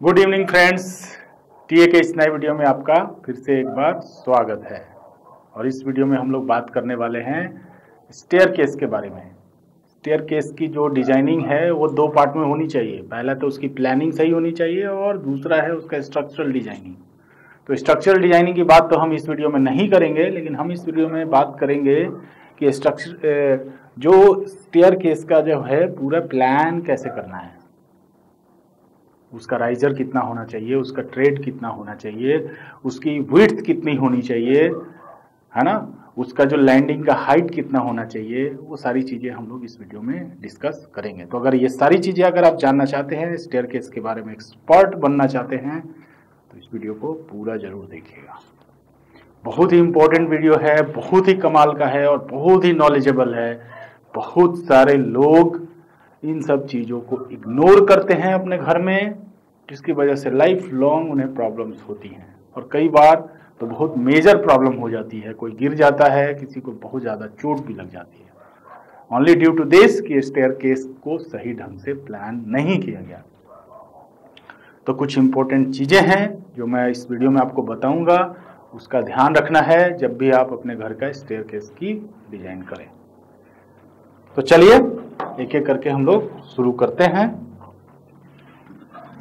Good evening friends, TA के इस नए वीडियो में आपका फिर से एक बार स्वागत है। और इस वीडियो में हम लोग बात करने वाले हैं स्टेयरकेस के बारे में। स्टेयरकेस की जो डिजाइनिंग है वो दो पार्ट में होनी चाहिए। पहला तो उसकी प्लानिंग सही होनी चाहिए और दूसरा है उसका स्ट्रक्चरल डिजाइनिंग। तो स्ट्रक्चरल डिजाइनिंग की बात तो हम इस वीडियो में नहीं करेंगे, लेकिन हम इस वीडियो में बात करेंगे कि स्ट्रक्चर जो स्टेयरकेस का जो है पूरा प्लान कैसे करना है। उसका राइजर कितना होना चाहिए, उसका ट्रेड कितना होना चाहिए, उसकी विड्थ कितनी होनी चाहिए, है ना, उसका जो लैंडिंग का हाइट कितना होना चाहिए, वो सारी चीज़ें हम लोग इस वीडियो में डिस्कस करेंगे। तो अगर ये सारी चीज़ें अगर आप जानना चाहते हैं, स्टेयरकेस के बारे में एक्सपर्ट बनना चाहते हैं, तो इस वीडियो को पूरा जरूर देखिएगा। बहुत ही इंपॉर्टेंट वीडियो है, बहुत ही कमाल का है और बहुत ही नॉलेजेबल है। बहुत सारे लोग इन सब चीज़ों को इग्नोर करते हैं अपने घर में, जिसकी वजह से लाइफ लॉन्ग उन्हें प्रॉब्लम्स होती हैं और कई बार तो बहुत मेजर प्रॉब्लम हो जाती है। कोई गिर जाता है, किसी को बहुत ज़्यादा चोट भी लग जाती है, ओनली ड्यू टू दिस कि स्टेयरकेस को सही ढंग से प्लान नहीं किया गया। तो कुछ इंपॉर्टेंट चीज़ें हैं जो मैं इस वीडियो में आपको बताऊंगा, उसका ध्यान रखना है जब भी आप अपने घर का स्टेयरकेस की डिजाइन करें। तो चलिए एक एक करके हम लोग शुरू करते हैं।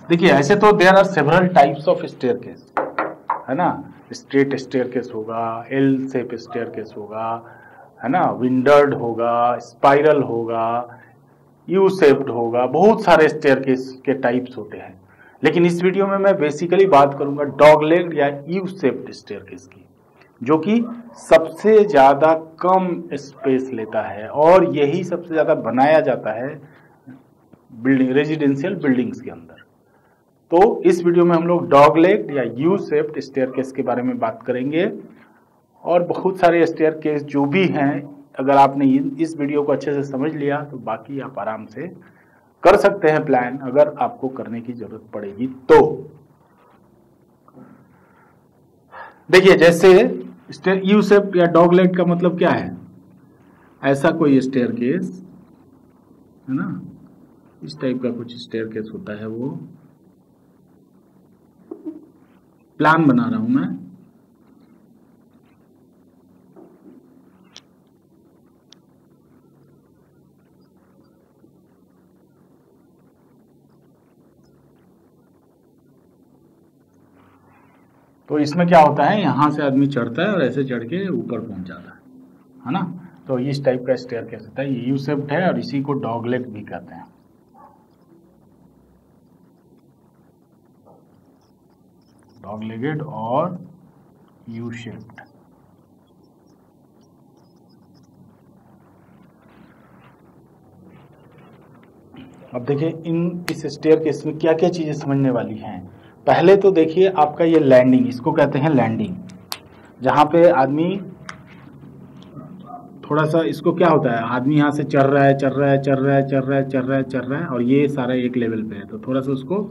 देखिए, ऐसे तो there are several types of staircase, है ना। स्ट्रेट स्टेयरकेस होगा, एल शेप स्टेयरकेस होगा, है ना, विंडर्ड होगा, स्पाइरल होगा, यू शेप्ड होगा। बहुत सारे स्टेयरकेस के टाइप्स होते हैं, लेकिन इस वीडियो में मैं बेसिकली बात करूंगा डॉग लेग या यू शेप्ड स्टेयरकेस की, जो कि सबसे ज़्यादा कम स्पेस लेता है और यही सबसे ज़्यादा बनाया जाता है बिल्डिंग, रेजिडेंशियल बिल्डिंग्स के अंदर। तो इस वीडियो में हम लोग डॉग लेग या यू शेप्ड स्टेयरकेस के बारे में बात करेंगे। और बहुत सारे स्टेयरकेस जो भी हैं, अगर आपने इस वीडियो को अच्छे से समझ लिया तो बाकी आप आराम से कर सकते हैं प्लान, अगर आपको करने की जरूरत पड़ेगी तो। देखिए, जैसे यू शेप या डॉग लेग का मतलब क्या है, ऐसा कोई स्टेयरकेस, है ना, इस टाइप का कुछ स्टेयरकेस होता है। वो प्लान बना रहा हूं मैं। तो इसमें क्या होता है, यहां से आदमी चढ़ता है और ऐसे चढ़ के ऊपर पहुंच जाता है ना। तो इस टाइप का स्टेयरकेस होता है, ये यू शेप्ड है और इसी को डॉग लेग भी कहते हैं। डॉग लेगेड और यू शेप्ड। अब देखिए इस स्टेयरकेस में क्या क्या चीजें समझने वाली हैं। पहले तो देखिए आपका ये लैंडिंग, इसको कहते हैं लैंडिंग, जहां पे आदमी थोड़ा सा, इसको क्या होता है, आदमी यहाँ से चढ़ रहा है, चढ़ रहा है, चढ़ रहा है, चढ़ रहा है, चढ़ रहा है, चढ़ रहा है, और ये सारा एक लेवल पे है। तो थोड़ा सा उसको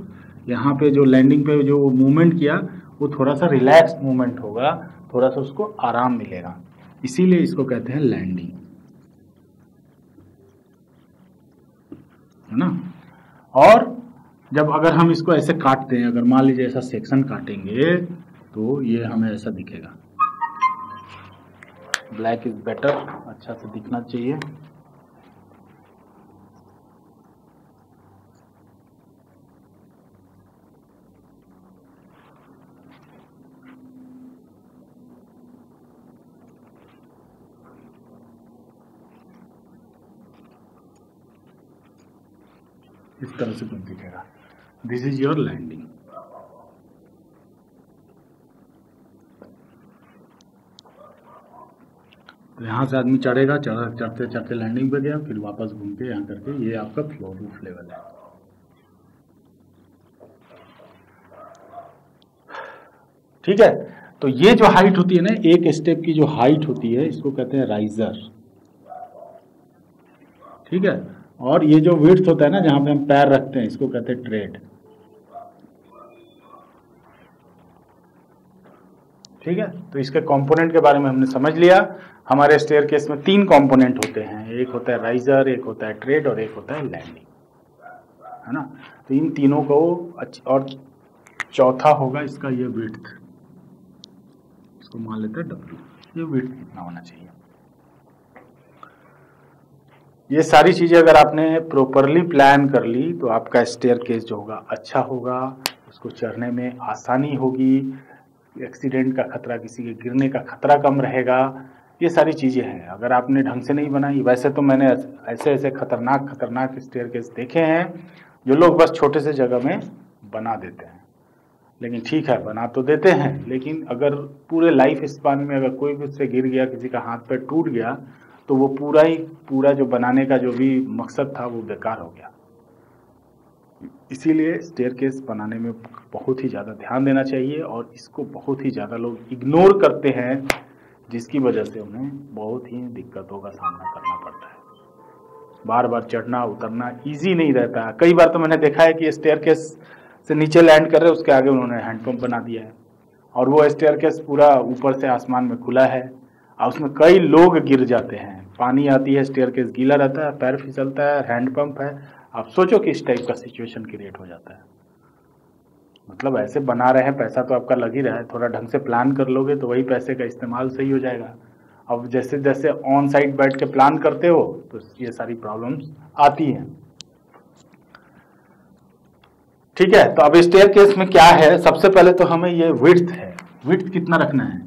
यहाँ पे जो लैंडिंग पे जो मूवमेंट किया वो थोड़ा सा रिलैक्स मूवमेंट होगा, थोड़ा सा उसको आराम मिलेगा, इसीलिए इसको कहते हैं लैंडिंग, है ना। और जब अगर हम इसको ऐसे काटते हैं, अगर मान लीजिए ऐसा सेक्शन काटेंगे तो ये हमें ऐसा दिखेगा। ब्लैक इज बेटर, अच्छा से दिखना चाहिए। इस तरह से कुछ दिखेगा। This is your landing. तो यहाँ से आदमी चढ़ेगा, चढ़ते चढ़ते लैंडिंग पे गया, फिर वापस घूम के यहाँ करके ये आपका फ्लोर रूफ लेवल है। ठीक है। तो ये जो हाइट होती है ना, एक स्टेप की जो हाइट होती है, इसको कहते हैं राइजर। ठीक है। और ये जो विड्थ होता है ना, जहां पे हम पैर रखते हैं, इसको कहते हैं ट्रेड। ठीक है। तो इसके कंपोनेंट के बारे में हमने समझ लिया। हमारे स्टेयरकेस में 3 कंपोनेंट होते हैं, एक होता है राइजर, एक होता है ट्रेड और एक होता है लैंडिंग, है ना। तो इन तीनों को और चौथा होगा इसका ये विड्थ, इसको मान लेते हैं W। ये विड्थ कितना होना चाहिए। ये सारी चीजें अगर आपने प्रॉपरली प्लान कर ली तो आपका स्टेयरकेस जो होगा अच्छा होगा, उसको चढ़ने में आसानी होगी, एक्सीडेंट का खतरा, किसी के गिरने का खतरा कम रहेगा। ये सारी चीजें हैं। अगर आपने ढंग से नहीं बनाई, वैसे तो मैंने ऐसे ऐसे खतरनाक स्टेयरकेस देखे हैं जो लोग बस छोटे से जगह में बना देते हैं। लेकिन ठीक है, बना तो देते हैं, लेकिन अगर पूरे लाइफ स्पान में अगर कोई भी उससे गिर गया, किसी का हाथ पैर टूट गया, तो वो पूरा जो बनाने का जो भी मकसद था वो बेकार हो गया। इसीलिए स्टेयरकेस बनाने में बहुत ही ज़्यादा ध्यान देना चाहिए और इसको बहुत ही ज़्यादा लोग इग्नोर करते हैं, जिसकी वजह से उन्हें बहुत ही दिक्कतों का सामना करना पड़ता है। बार बार चढ़ना उतरना ईजी नहीं रहता। कई बार तो मैंने देखा है कि स्टेयरकेस से नीचे लैंड कर रहे, उसके आगे उन्होंने हैंडपंप बना दिया है और वो स्टेयरकेस पूरा ऊपर से आसमान में खुला है और उसमें कई लोग गिर जाते हैं। पानी आती है, स्टेयरकेस गीला रहता है, पैर फिसलता है, हैंडपंप है। आप सोचो कि इस टाइप का सिचुएशन क्रिएट हो जाता है। मतलब ऐसे बना रहे हैं, पैसा तो आपका लग ही रहा है, थोड़ा ढंग से प्लान कर लोगे तो वही पैसे का इस्तेमाल सही हो जाएगा। अब जैसे जैसे ऑन साइट बैठ के प्लान करते हो तो ये सारी प्रॉब्लम्स आती हैं। ठीक है, तो अब स्टेयरकेस में क्या है, सबसे पहले तो हमें ये विड्थ है, विड्थ कितना रखना है,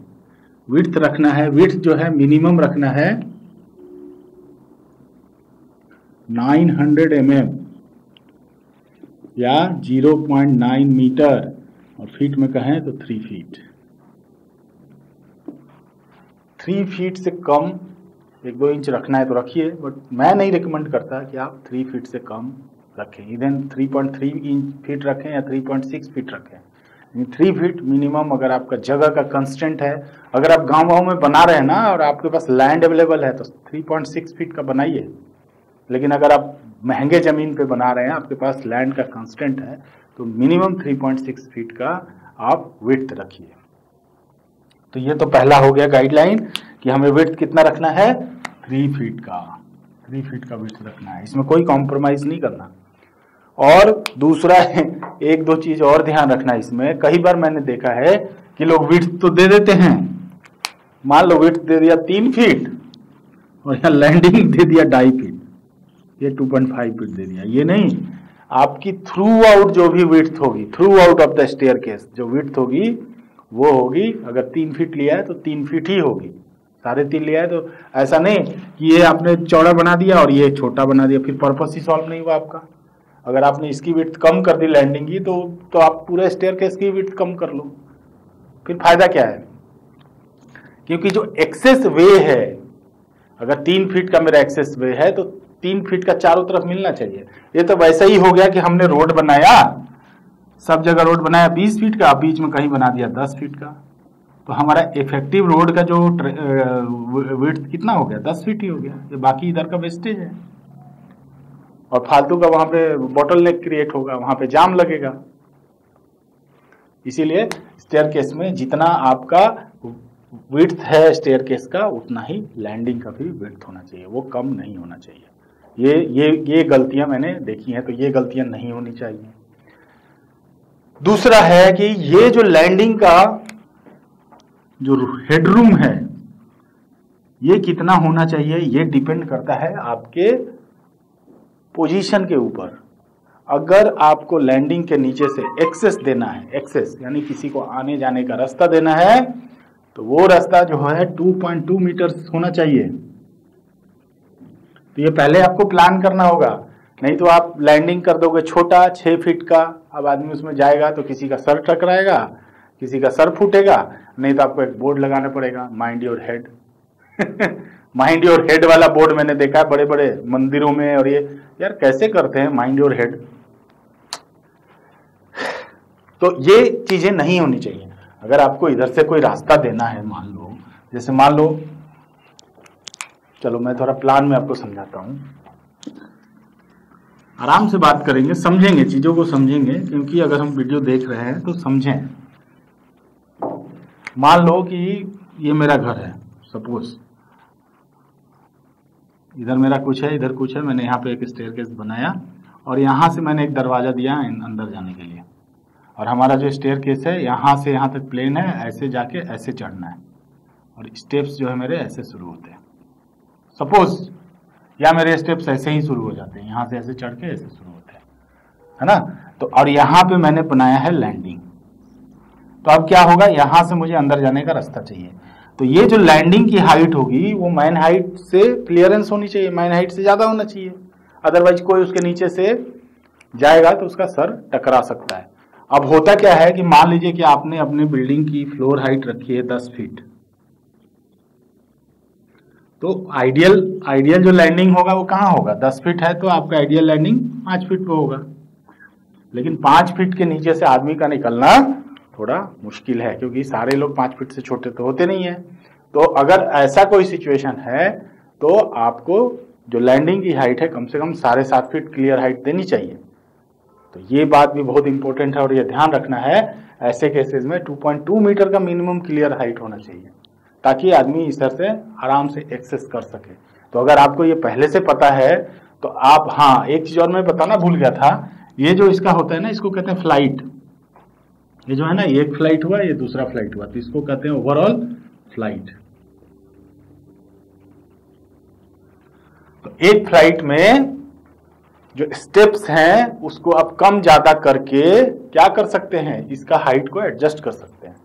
विड्थ रखना है, विड्थ जो है मिनिमम रखना है 900 mm या 0.9 मीटर और फीट में कहें तो 3 फीट। 3 फीट से कम 1-2 इंच रखना है तो रखिए, बट मैं नहीं रिकमेंड करता कि आप 3 फीट से कम रखें। इधन 3.3 फीट रखें या 3.6 फीट रखें, 3 फीट मिनिमम। अगर आपका जगह का कंस्टेंट है, अगर आप गांव में बना रहे हैं ना और आपके पास लैंड अवेलेबल है तो 3.6 फीट का बनाइए। लेकिन अगर आप महंगे जमीन पे बना रहे हैं, आपके पास लैंड का कंस्टेंट है, तो मिनिमम 3.6 फीट का आप विड्थ रखिए। तो ये तो पहला हो गया गाइडलाइन कि हमें विड्थ कितना रखना है, 3 फीट का, 3 फीट का विड्थ रखना है, इसमें कोई कॉम्प्रोमाइज नहीं करना। और दूसरा एक दो चीज और ध्यान रखना इसमें। कई बार मैंने देखा है कि लोग विड्थ तो दे देते हैं, मान लो विड्थ दे दिया 3 फीट और यहाँ लैंडिंग दे दिया 2.5 फीट, ये 2.5 फीट दे दिया। ये नहीं, आपकी थ्रू आउट जो भी विड्थ होगी, through out of the staircase जो विड्थ होगी वो होगी, अगर 3 फीट लिया है तो 3 फीट ही होगी। 3.5 लिया है तो ऐसा नहीं कि ये आपने चौड़ा बना दिया और ये छोटा बना दिया, फिर पर्पस ही सॉल्व नहीं हुआ आपका। अगर आपने इसकी विड्थ कम कर दी लैंडिंग की तो आप पूरे स्टेयरकेस की विड्थ कम कर लो, फिर फायदा क्या है। क्योंकि जो एक्सेस वे है, अगर 3 फीट का मेरा एक्सेस वे है तो 3 फीट का चारों तरफ मिलना चाहिए। ये तो वैसा ही हो गया कि हमने रोड बनाया, सब जगह रोड बनाया 20 फीट का, बीच में कहीं बना दिया 10 फीट का, तो हमारा इफेक्टिव रोड का जो विड्थ कितना हो गया, 10 फीट ही हो गया। ये बाकी इधर का वेस्टेज है और फालतू का वहां पे बॉटलनेक क्रिएट होगा, वहां पे जाम लगेगा। इसीलिए स्टेयरकेस में जितना आपका विड्थ है स्टेयरकेस का, उतना ही लैंडिंग का भी विड्थ होना चाहिए, वो कम नहीं होना चाहिए। ये गलतियां मैंने देखी हैं, तो ये गलतियां नहीं होनी चाहिए। दूसरा है कि ये जो लैंडिंग का जो हेडरूम है ये कितना होना चाहिए, ये डिपेंड करता है आपके पोजीशन के ऊपर। अगर आपको लैंडिंग के नीचे से एक्सेस देना है, एक्सेस यानी किसी को आने जाने का रास्ता देना है, तो वो रास्ता जो है 2.2 मीटर होना चाहिए। तो ये पहले आपको प्लान करना होगा, नहीं तो आप लैंडिंग कर दोगे छोटा 6 फीट का, अब आदमी उसमें जाएगा तो किसी का सर टकराएगा, किसी का सर फूटेगा। नहीं तो आपको एक बोर्ड लगाना पड़ेगा, mind your head. Mind your head वाला बोर्ड मैंने देखा है बड़े बड़े मंदिरों में, और ये यार कैसे करते हैं माइंड योर हेड। तो ये चीजें नहीं होनी चाहिए। अगर आपको इधर से कोई रास्ता देना है, मान लो जैसे मान लो, चलो मैं थोड़ा प्लान में आपको समझाता हूं, आराम से बात करेंगे, समझेंगे, चीजों को समझेंगे, क्योंकि अगर हम वीडियो देख रहे हैं तो समझें। मान लो कि ये मेरा घर है, सपोज इधर मेरा कुछ है, इधर कुछ है, मैंने यहाँ पे एक स्टेयरकेस बनाया और यहाँ से मैंने एक दरवाजा दिया अंदर जाने के लिए। और हमारा जो स्टेयर केस है यहाँ से यहाँ तक प्लेन है, ऐसे जाके ऐसे चढ़ना है और स्टेप्स जो है मेरे ऐसे शुरू होते हैं। सपोज या मेरे स्टेप्स ऐसे ही शुरू हो जाते हैं, यहाँ से ऐसे चढ़ के ऐसे शुरू होते हैं, है ना। तो और यहाँ पे मैंने बनाया है लैंडिंग। तो अब क्या होगा, यहाँ से मुझे अंदर जाने का रास्ता चाहिए। तो ये जो लैंडिंग की हाइट होगी वो मैन हाइट से क्लियरेंस होनी चाहिए, मैन हाइट से ज्यादा होना चाहिए, अदरवाइज कोई उसके नीचे से जाएगा तो उसका सर टकरा सकता है। अब होता क्या है कि मान लीजिए कि आपने अपने बिल्डिंग की फ्लोर हाइट रखी है 10 फीट, तो आइडियल जो लैंडिंग होगा वो कहाँ होगा, 10 फीट है तो आपका आइडियल लैंडिंग 5 फीट पे होगा। लेकिन 5 फीट के नीचे से आदमी का निकलना थोड़ा मुश्किल है, क्योंकि सारे लोग 5 फीट से छोटे तो होते नहीं है। तो अगर ऐसा कोई सिचुएशन है तो आपको जो लैंडिंग की हाइट है कम से कम 7.5 फीट क्लियर हाइट देनी चाहिए। तो ये बात भी बहुत इंपॉर्टेंट है और ये ध्यान रखना है, ऐसे केसेस में 2.2 मीटर का मिनिमम क्लियर हाइट होना चाहिए, ताकि आदमी इस तरह से आराम से एक्सेस कर सके। तो अगर आपको ये पहले से पता है तो आप, हाँ एक चीज और मैं बताना भूल गया था, ये जो इसका होता है ना, इसको कहते हैं फ्लाइट। ये जो है ना, एक फ्लाइट हुआ, ये दूसरा फ्लाइट हुआ, तो इसको कहते हैं ओवरऑल फ्लाइट। तो एक फ्लाइट में जो स्टेप्स हैं उसको आप कम ज्यादा करके क्या कर सकते हैं, इसका हाइट को एडजस्ट कर सकते हैं,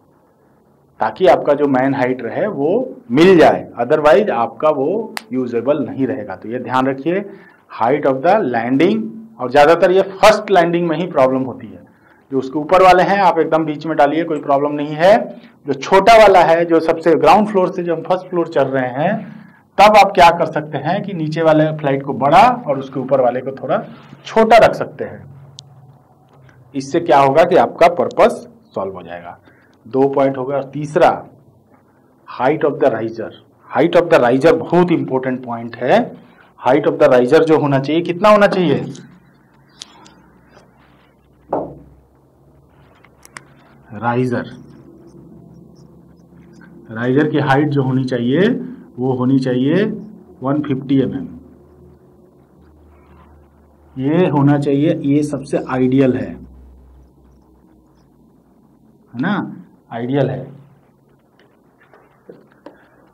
ताकि आपका जो मैन हाइट रहे वो मिल जाए, अदरवाइज आपका वो यूजेबल नहीं रहेगा। तो ये ध्यान रखिए, हाइट ऑफ द लैंडिंग, और ज्यादातर ये फर्स्ट लैंडिंग में ही प्रॉब्लम होती है। जो उसके ऊपर वाले हैं आप एकदम बीच में डालिए, कोई प्रॉब्लम नहीं है। जो छोटा वाला है, जो सबसे ग्राउंड फ्लोर से जो हम फर्स्ट फ्लोर चढ़ रहे हैं, तब आप क्या कर सकते हैं कि नीचे वाले फ्लाइट को बड़ा और उसके ऊपर वाले को थोड़ा छोटा रख सकते हैं। इससे क्या होगा कि आपका पर्पस सॉल्व हो जाएगा। 2 पॉइंट हो गया। और तीसरा, height of the riser. Height of the riser बहुत इंपॉर्टेंट पॉइंट है। हाइट ऑफ द राइजर जो होना चाहिए, कितना होना चाहिए, राइजर की हाइट जो होनी चाहिए वो होनी चाहिए 150 mm। ये होना चाहिए, ये सबसे आइडियल है ना, आइडियल है।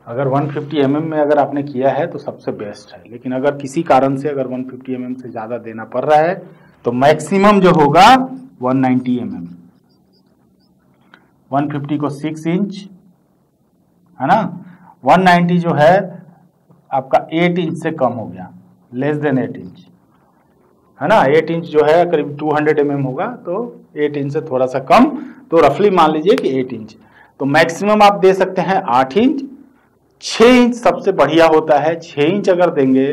अगर 150 mm में अगर आपने किया है तो सबसे बेस्ट है। लेकिन अगर किसी कारण से अगर 150 mm से ज्यादा देना पड़ रहा है तो मैक्सिमम जो होगा 190 mm। 150 को 6 इंच है ना, 190 जो है आपका 8 इंच से कम हो गया, लेस देन 8 इंच है ना। 8 इंच जो है करीब 200 mm होगा, तो 8 इंच से थोड़ा सा कम, तो रफली मान लीजिए कि 8 इंच। तो मैक्सिमम आप दे सकते हैं 8 इंच। 6 इंच सबसे बढ़िया होता है। 6 इंच अगर देंगे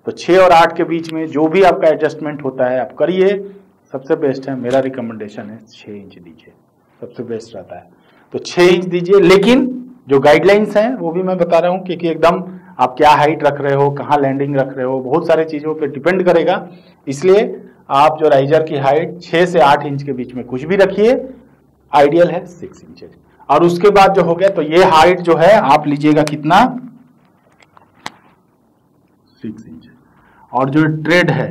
तो 6 और 8 के बीच में जो भी आपका एडजस्टमेंट होता है आप करिए, सबसे बेस्ट है। मेरा रिकमेंडेशन है 6 इंच दीजिए, सबसे बेस्ट रहता है। तो 6 इंच दीजिए। लेकिन जो गाइडलाइंस हैं वो भी मैं बता रहा हूँ, क्योंकि एकदम आप क्या हाइट रख रहे हो, कहाँ लैंडिंग रख रहे हो, बहुत सारे चीजों पे डिपेंड करेगा। इसलिए आप जो राइजर की हाइट 6 से 8 इंच के बीच में कुछ भी रखिए, आइडियल है 6 इंचेज। और उसके बाद जो हो गया, तो ये हाइट जो है आप लीजिएगा कितना, 6 इंच। और जो ट्रेड है,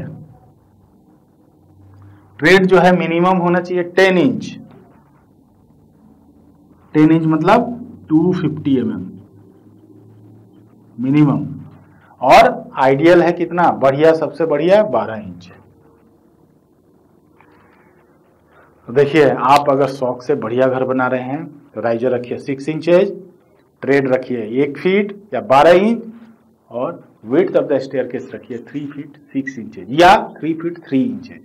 ट्रेड जो है मिनिमम होना चाहिए 10 इंच। 10 इंच मतलब 250 mm मिनिमम। और आइडियल है कितना, बढ़िया, सबसे बढ़िया 12 इंच। तो देखिए, आप अगर शौक से बढ़िया घर बना रहे हैं तो राइजर रखिए 6 इंचेज, ट्रेड रखिए 1 फीट या 12 इंच, और विड्थ ऑफ द स्टेयरकेस रखिए 3 फीट 6 इंचेज या 3 फीट 3 इंचेज।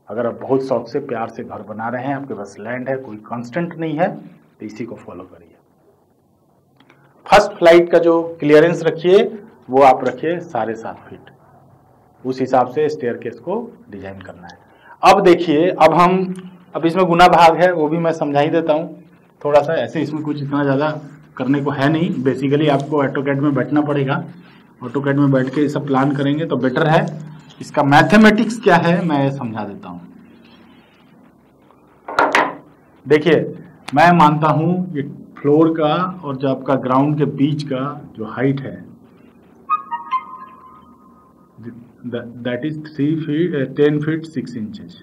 अगर आप बहुत शौक से प्यार से घर बना रहे हैं, आपके पास लैंड है, कोई कांस्टेंट नहीं है, तो इसी को फॉलो करिए। फर्स्ट फ्लाइट का जो क्लियरेंस रखिए वो आप रखिए 7.5 फीट। उस हिसाब से स्टेयरकेस को डिजाइन करना है। अब देखिए, अब इसमें गुना भाग है, वो भी मैं समझा ही देता हूँ थोड़ा सा। ऐसे इसमें कुछ इतना ज़्यादा करने को है नहीं। बेसिकली आपको ऑटोकैड में बैठना पड़ेगा, ऑटोकैड में बैठ के ये सब प्लान करेंगे तो बेटर है। इसका मैथमेटिक्स क्या है मैं समझा देता हूँ। देखिए, मैं मानता हूँ ये फ्लोर का और जो आपका ग्राउंड के बीच का जो हाइट है, दैट इज 10 फीट 6 इंचेज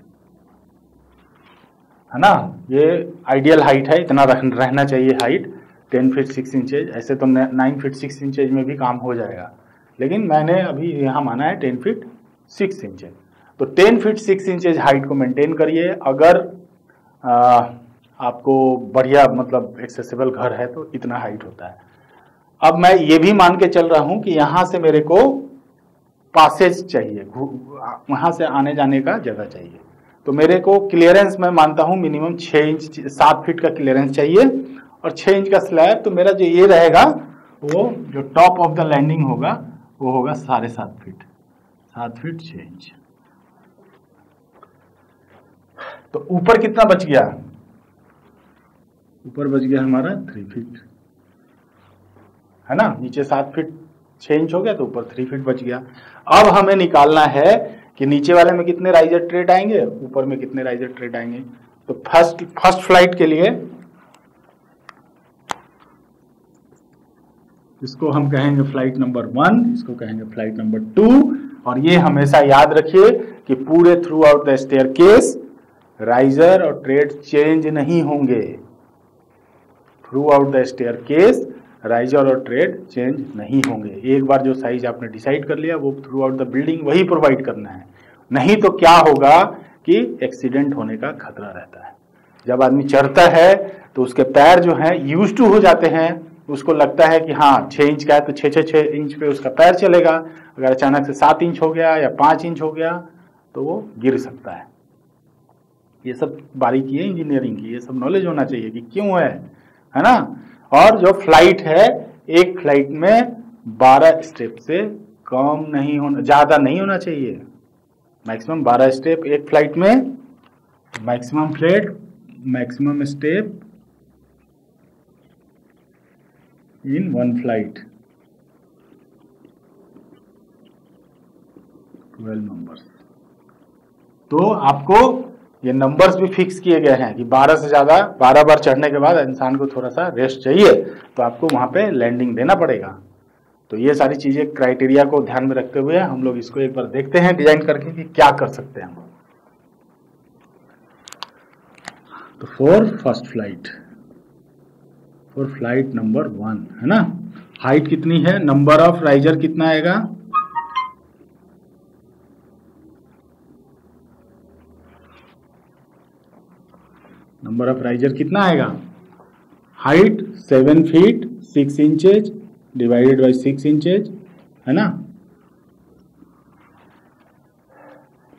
है ना, ये आइडियल हाइट है, इतना रहना चाहिए हाइट 10 फीट 6 इंचेज। ऐसे तो 9 फीट 6 इंचेज में भी काम हो जाएगा, लेकिन मैंने अभी यहाँ माना है 10 फीट 6 इंचेज। तो 10 फीट 6 इंचेज हाइट को मेंटेन करिए। अगर आपको बढ़िया मतलब एक्सेसिबल घर है तो इतना हाइट होता है। अब मैं ये भी मान के चल रहा हूं कि यहां से मेरे को पासेज चाहिए, वहां से आने जाने का जगह चाहिए। तो मेरे को क्लियरेंस मैं मानता हूं मिनिमम 6 इंच 7 फीट का क्लियरेंस चाहिए और 6 इंच का स्लैब। तो मेरा जो ये रहेगा वो जो टॉप ऑफ द लैंडिंग होगा वो होगा 7.5 फीट, 7 फीट 6 इंच। तो ऊपर कितना बच गया? ऊपर बच गया हमारा 3 फीट, है ना। नीचे 7 फीट 6 इंच हो गया तो ऊपर 3 फीट बच गया। अब हमें निकालना है कि नीचे वाले में कितने राइजर ट्रेड आएंगे, ऊपर में कितने राइजर ट्रेड आएंगे। तो फर्स्ट फ्लाइट के लिए इसको हम कहेंगे फ्लाइट नंबर 1, इसको कहेंगे फ्लाइट नंबर 2। और ये हमेशा याद रखिए कि पूरे through out the staircase riser और ट्रेड चेंज नहीं होंगे। Through out the staircase riser और ट्रेड चेंज नहीं होंगे। एक बार जो साइज आपने डिसाइड कर लिया वो थ्रू आउट द बिल्डिंग वही प्रोवाइड करना है, नहीं तो क्या होगा कि एक्सीडेंट होने का खतरा रहता है। जब आदमी चढ़ता है तो उसके पैर जो हैं यूज टू हो जाते हैं, उसको लगता है कि हाँ 6 इंच का है तो 6 इंच पे उसका पैर चलेगा। अगर अचानक से 7 इंच हो गया या 5 इंच हो गया तो वो गिर सकता है। ये सब बारीकी है इंजीनियरिंग की, ये सब नॉलेज होना चाहिए कि क्यों है ना। और जो फ्लाइट है, एक फ्लाइट में 12 स्टेप से कम नहीं होना, ज्यादा नहीं होना चाहिए। मैक्सिमम 12 स्टेप एक फ्लाइट में, maximum flight maximum step in one flight 12 numbers. तो आपको ये नंबर्स भी फिक्स किए गए हैं कि 12 से ज्यादा, 12 बार चढ़ने के बाद इंसान को थोड़ा सा रेस्ट चाहिए, तो आपको वहां पे लैंडिंग देना पड़ेगा। तो ये सारी चीजें क्राइटेरिया को ध्यान में रखते हुए हम लोग इसको एक बार देखते हैं डिजाइन करके कि क्या कर सकते हैं हम। तो for first flight, for flight number 1, है ना, हाइट कितनी है, नंबर ऑफ राइजर कितना आएगा, नंबर ऑफ राइजर कितना आएगा, height 7 feet 6 inches divided by 6 inches, है ना।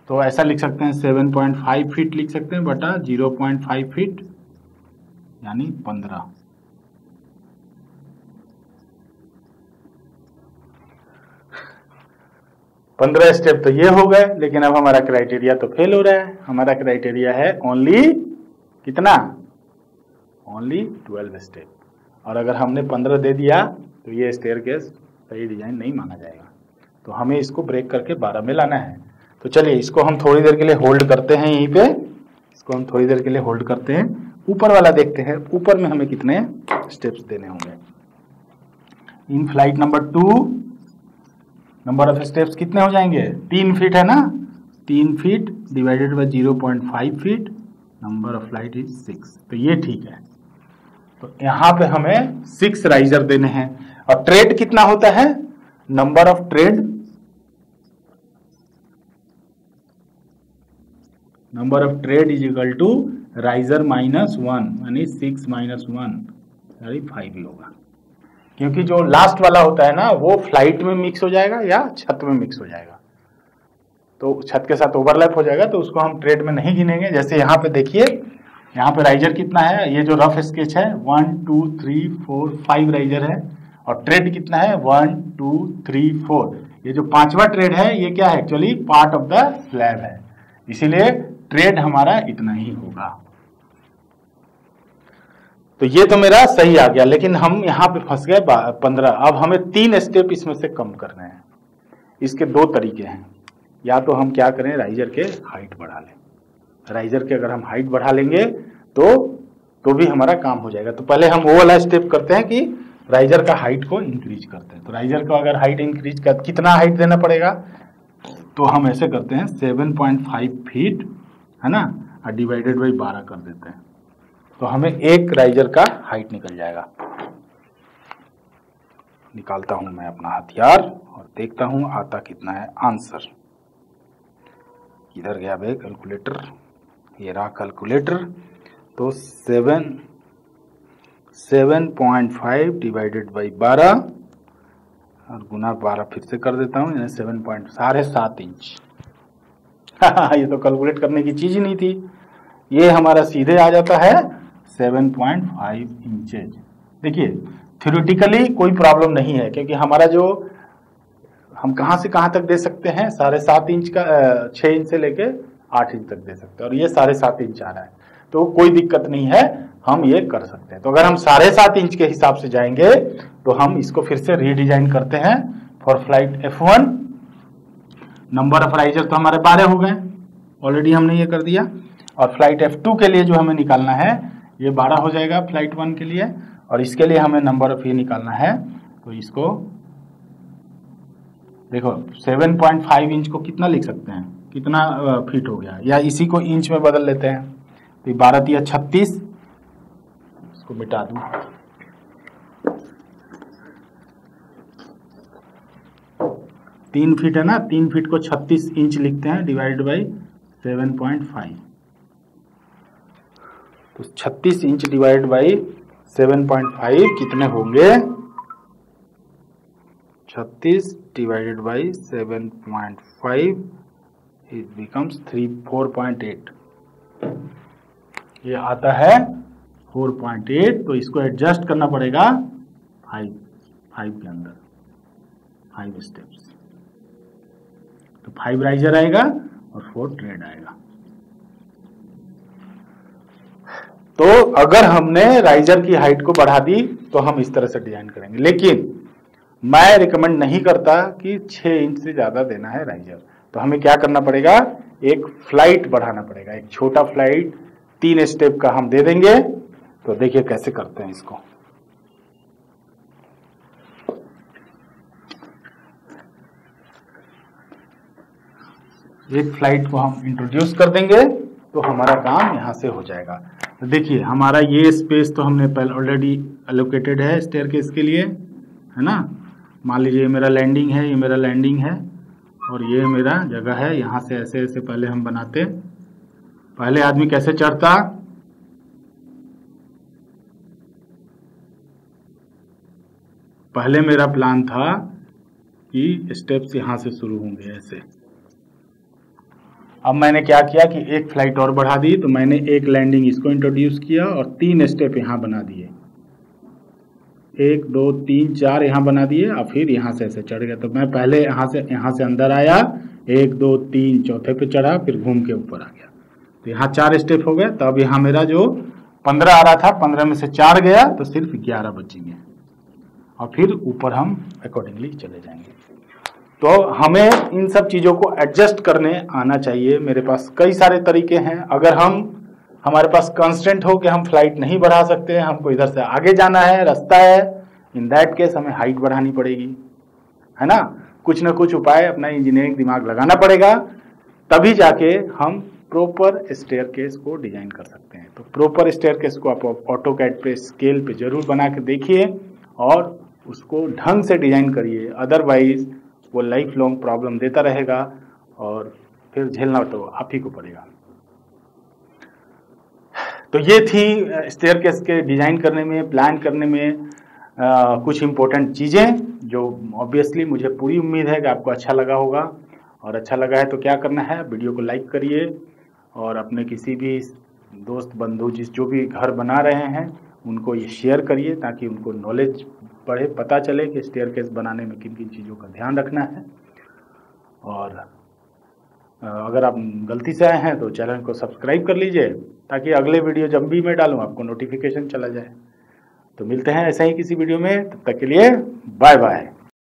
तो ऐसा लिख सकते हैं 7.5 फीट लिख सकते हैं बटा 0.5 फीट यानी 15। पंद्रह स्टेप तो ये हो गए, लेकिन अब हमारा क्राइटेरिया तो फेल हो रहा है। हमारा क्राइटेरिया है ओनली कितना, ओनली 12 स्टेप। और अगर हमने 15 दे दिया तो ये स्टेयरकेस सही डिजाइन नहीं माना जाएगा। तो हमें इसको ब्रेक करके 12 में लाना है। तो चलिए इसको हम थोड़ी देर के लिए होल्ड करते हैं, यहीं पे इसको हम थोड़ी देर के लिए होल्ड करते हैं। ऊपर वाला देखते हैं, ऊपर में हमें कितने स्टेप्स देने होंगे। In flight number 2 number of steps कितने हो जाएंगे, 3 फीट है ना, 3 feet divided by 0.5 feet, number of flight is 6। तो ये ठीक है। तो यहां पे हमें 6 राइजर देने हैं। और ट्रेड कितना होता है, number of tread, number of tread is equal to riser -1 यानी 6 - 1 यानी 5 ही होगा। क्योंकि जो लास्ट वाला होता है ना वो फ्लाइट में मिक्स हो जाएगा या छत में मिक्स हो जाएगा, तो छत के साथ ओवरलैप हो जाएगा, तो उसको हम ट्रेड में नहीं गिनेंगे। जैसे यहाँ पे देखिए, यहाँ पे राइजर कितना है, ये जो रफ स्केच है 1 2 3 4 5 राइजर है। और ट्रेड कितना है 1 2 3 4। ये जो 5वां ट्रेड है ये क्या है, actually part of the slab है, इसीलिए ट्रेड हमारा इतना ही होगा। तो ये तो मेरा सही आ गया, लेकिन हम यहाँ पे फंस गए 15। अब हमें 3 स्टेप इसमें से कम करने हैं। इसके 2 तरीके हैं, या तो हम क्या करें, राइजर के हाइट बढ़ा लें। राइजर के अगर हम हाइट बढ़ा लेंगे तो भी हमारा काम हो जाएगा। तो पहले हम वो वाला स्टेप करते हैं कि राइजर का हाइट को इंक्रीज करते हैं। तो राइजर को अगर हाइट इंक्रीज कर, कितना हाइट देना पड़ेगा, तो हम ऐसे करते हैं 7.5 फीट, है ना, और डिवाइडेड बाई 12 कर देते हैं तो हमें एक राइजर का हाइट निकल जाएगा। निकालता हूं मैं अपना हथियार और देखता हूं आता कितना है आंसर। किधर गया बे कैलकुलेटर, ये रहा कैलकुलेटर। तो 7.5 डिवाइडेड बाई 12 और गुना 12 फिर से कर देता हूँ, यानी 7.7 इंच। ये तो कैलकुलेट करने की चीज ही नहीं थी, ये हमारा सीधे आ जाता है 7.5 इंचेज। देखिए थ्योरेटिकली कोई प्रॉब्लम नहीं है, क्योंकि हमारा जो हम कहां से कहां तक दे सकते हैं, 7.5 इंच का 6 इंच से लेके 8 इंच तक दे सकते हैं, और ये 7.5 इंच आ रहा है तो कोई दिक्कत नहीं है, हम ये कर सकते हैं। तो अगर हम 7.5 इंच के हिसाब से जाएंगे तो हम इसको फिर से रीडिजाइन करते हैं for flight F1। Number of riser तो हमारे 12 हो गए, ऑलरेडी हमने ये कर दिया। और फ्लाइट F2 के लिए जो हमें निकालना है ये 12 हो जाएगा फ्लाइट 1 के लिए, और इसके लिए हमें नंबर ऑफ ये निकालना है। तो इसको देखो 7.5 इंच को कितना लिख सकते हैं, कितना फीट हो गया, या इसी को इंच में बदल लेते हैं। तो 12 तिया 36, इसको मिटा दूं, तीन फीट है ना, 3 फीट को 36 इंच लिखते हैं डिवाइड बाई 7.5। तो 36 इंच डिवाइड बाई 7.5 कितने होंगे, 36 डिवाइडेड बाई 7.5 इट बिकम्स 4.8। ये आता है 4.8। तो इसको एडजस्ट करना पड़ेगा 5 के अंदर, 5 स्टेप्स। तो 5 राइजर आएगा और 4 ट्रेड आएगा। तो अगर हमने राइजर की हाइट को बढ़ा दी तो हम इस तरह से डिजाइन करेंगे, लेकिन मैं रिकमेंड नहीं करता कि 6 इंच से ज्यादा देना है राइजर। तो हमें क्या करना पड़ेगा, एक फ्लाइट बढ़ाना पड़ेगा, एक छोटा फ्लाइट 3 स्टेप का हम दे देंगे। तो देखिए कैसे करते हैं इसको। एक फ्लाइट को हम इंट्रोड्यूस कर देंगे तो हमारा काम यहां से हो जाएगा। तो देखिए हमारा ये स्पेस तो हमने पहले ऑलरेडी एलोकेटेड है स्टेयरकेस के लिए, है ना। मान लीजिए ये मेरा लैंडिंग है, ये मेरा लैंडिंग है, और ये मेरा जगह है। यहाँ से ऐसे ऐसे पहले हम बनाते। पहले आदमी कैसे चढ़ता, पहले मेरा प्लान था कि स्टेप्स यहाँ से शुरू होंगे ऐसे। अब मैंने क्या किया कि एक फ्लाइट और बढ़ा दी, तो मैंने एक लैंडिंग इसको इंट्रोड्यूस किया और 3 स्टेप यहाँ बना दिए, 1 2 3 4 यहाँ बना दिए, और फिर यहाँ से ऐसे चढ़ गया। तो मैं पहले यहाँ से अंदर आया, 1 2 3 चौथे पे चढ़ा, फिर घूम के ऊपर आ गया। तो यहाँ 4 स्टेप हो गए। तो अब यहाँ मेरा जो 15 आ रहा था, 15 में से 4 गया तो सिर्फ 11 बचेंगे, और फिर ऊपर हम अकॉर्डिंगली चले जाएंगे। तो हमें इन सब चीज़ों को एडजस्ट करने आना चाहिए। मेरे पास कई सारे तरीके हैं। अगर हमारे पास कंस्टेंट हो कि हम फ्लाइट नहीं बढ़ा सकते, हमको इधर से आगे जाना है, रास्ता है, इन दैट केस हमें हाइट बढ़ानी पड़ेगी, है ना। कुछ ना कुछ उपाय अपना इंजीनियरिंग दिमाग लगाना पड़ेगा, तभी जाके हम प्रॉपर स्टेयरकेस को डिजाइन कर सकते हैं। तो प्रॉपर स्टेयरकेस को आप ऑटोकैड पे स्केल पे जरूर बना के देखिए और उसको ढंग से डिजाइन करिए, अदरवाइज वो लाइफ लॉन्ग प्रॉब्लम देता रहेगा और फिर झेलना तो आप ही को पड़ेगा। तो ये थी स्टेयरकेस के डिजाइन करने में, प्लान करने में कुछ इंपॉर्टेंट चीजें, जो ऑब्वियसली मुझे पूरी उम्मीद है कि आपको अच्छा लगा होगा। और अच्छा लगा है तो क्या करना है, वीडियो को लाइक करिए और अपने किसी भी दोस्त बंधु जो भी घर बना रहे हैं उनको ये शेयर करिए, ताकि उनको नॉलेज बढ़े, पता चले कि स्टेयरकेस बनाने में किन किन चीज़ों का ध्यान रखना है। और अगर आप गलती से आए हैं तो चैनल को सब्सक्राइब कर लीजिए, ताकि अगले वीडियो जब भी मैं डालूं आपको नोटिफिकेशन चला जाए। तो मिलते हैं ऐसे ही किसी वीडियो में, तब तक के लिए बाय बाय।